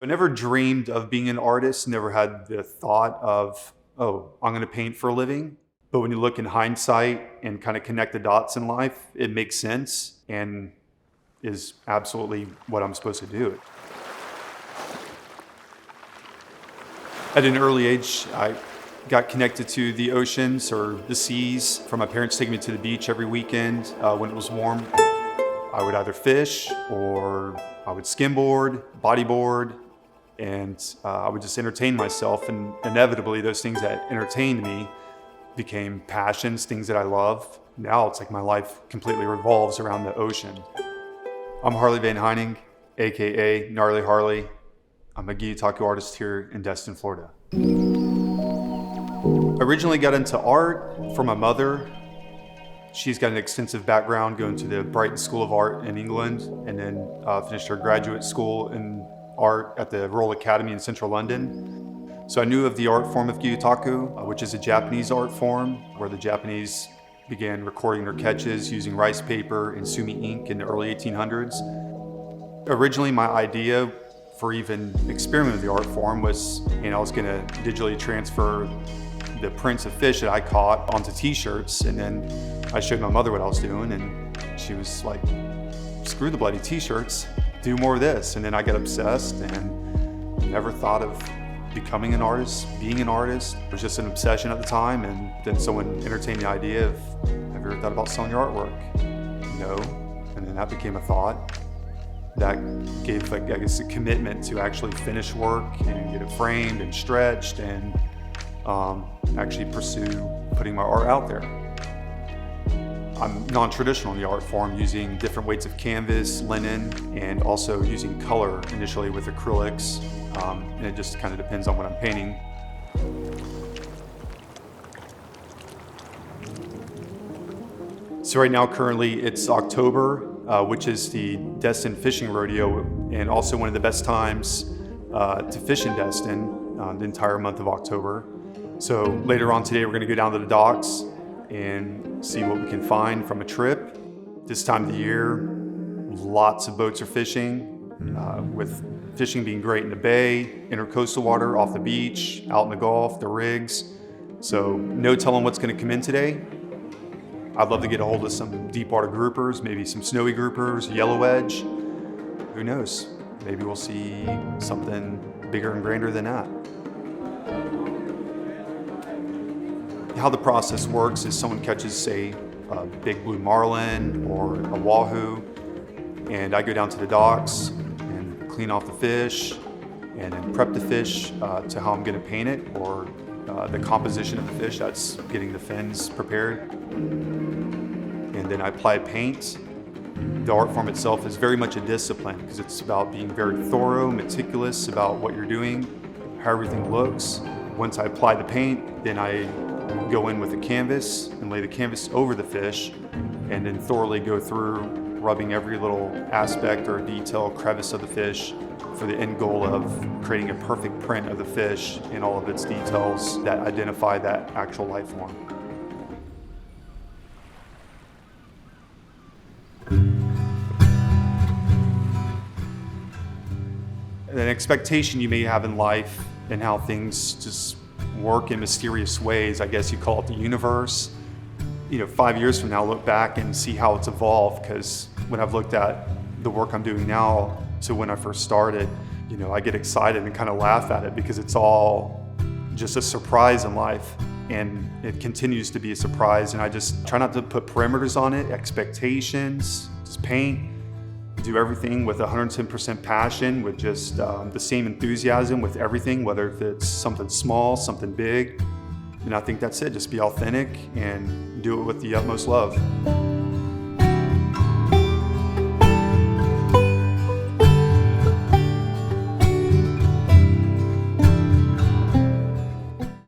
I never dreamed of being an artist, never had the thought of, oh, I'm going to paint for a living. But when you look in hindsight and kind of connect the dots in life, it makes sense and is absolutely what I'm supposed to do. At an early age, I got connected to the oceans or the seas from my parents taking me to the beach every weekend when it was warm. I would either fish or I would skimboard, bodyboard, and I would just entertain myself. And inevitably, those things that entertained me became passions, things that I love. Now it's like my life completely revolves around the ocean. I'm Harley Van Hyning, AKA Gnarly Harley. I'm a Gyotaku artist here in Destin, Florida. I originally got into art from my mother. She's got an extensive background going to the Brighton School of Art in England, and then finished her graduate school in art at the Royal Academy in central London. So I knew of the art form of Gyotaku, which is a Japanese art form where the Japanese began recording their catches using rice paper and sumi ink in the early 1800s. Originally, my idea for even experimenting with the art form was, I was going to digitally transfer the prints of fish that I caught onto t-shirts, and then I showed my mother what I was doing, and she was like, screw the bloody t-shirts, do more of this. And then I got obsessed and never thought of becoming an artist, being an artist. It was just an obsession at the time, and then someone entertained the idea of, have you ever thought about selling your artwork? No. And then that became a thought. That gave, I guess, a commitment to actually finish work and get it framed and stretched and actually pursue putting my art out there. I'm non-traditional in the art form, using different weights of canvas, linen, and also using color initially with acrylics. And it just kind of depends on what I'm painting. So right now, currently, it's October, which is the Destin fishing rodeo, and also one of the best times to fish in Destin, the entire month of October. So later on today, we're going to go down to the docks and see what we can find from a trip. This time of the year, lots of boats are fishing, with fishing being great in the bay, intercoastal water, off the beach, out in the Gulf, the rigs. So no telling what's going to come in today. I'd love to get a hold of some deep water groupers, maybe some snowy groupers, yellow edge. Who knows? Maybe we'll see something bigger and grander than that. How the process works is someone catches, say, a big blue marlin or a wahoo, and I go down to the docks and clean off the fish and then prep the fish to how I'm going to paint it, or the composition of the fish, that's getting the fins prepared. And then I apply paint. The art form itself is very much a discipline because it's about being very thorough, meticulous about what you're doing, how everything looks. Once I apply the paint, then I go in with a canvas and lay the canvas over the fish, and then thoroughly go through rubbing every little aspect or detail, crevice of the fish, for the end goal of creating a perfect print of the fish and all of its details that identify that actual life form. An expectation you may have in life and how things just work in mysterious ways, I guess you call it the universe. 5 years from now, look back and see how it's evolved, because when I've looked at the work I'm doing now to when I first started, I get excited and kind of laugh at it because it's all just a surprise in life, and it continues to be a surprise. And I just try not to put parameters on it, expectations, just paint, do everything with 110% passion, with just the same enthusiasm with everything, whether it's something small, something big. And I think that's it, just be authentic and do it with the utmost love.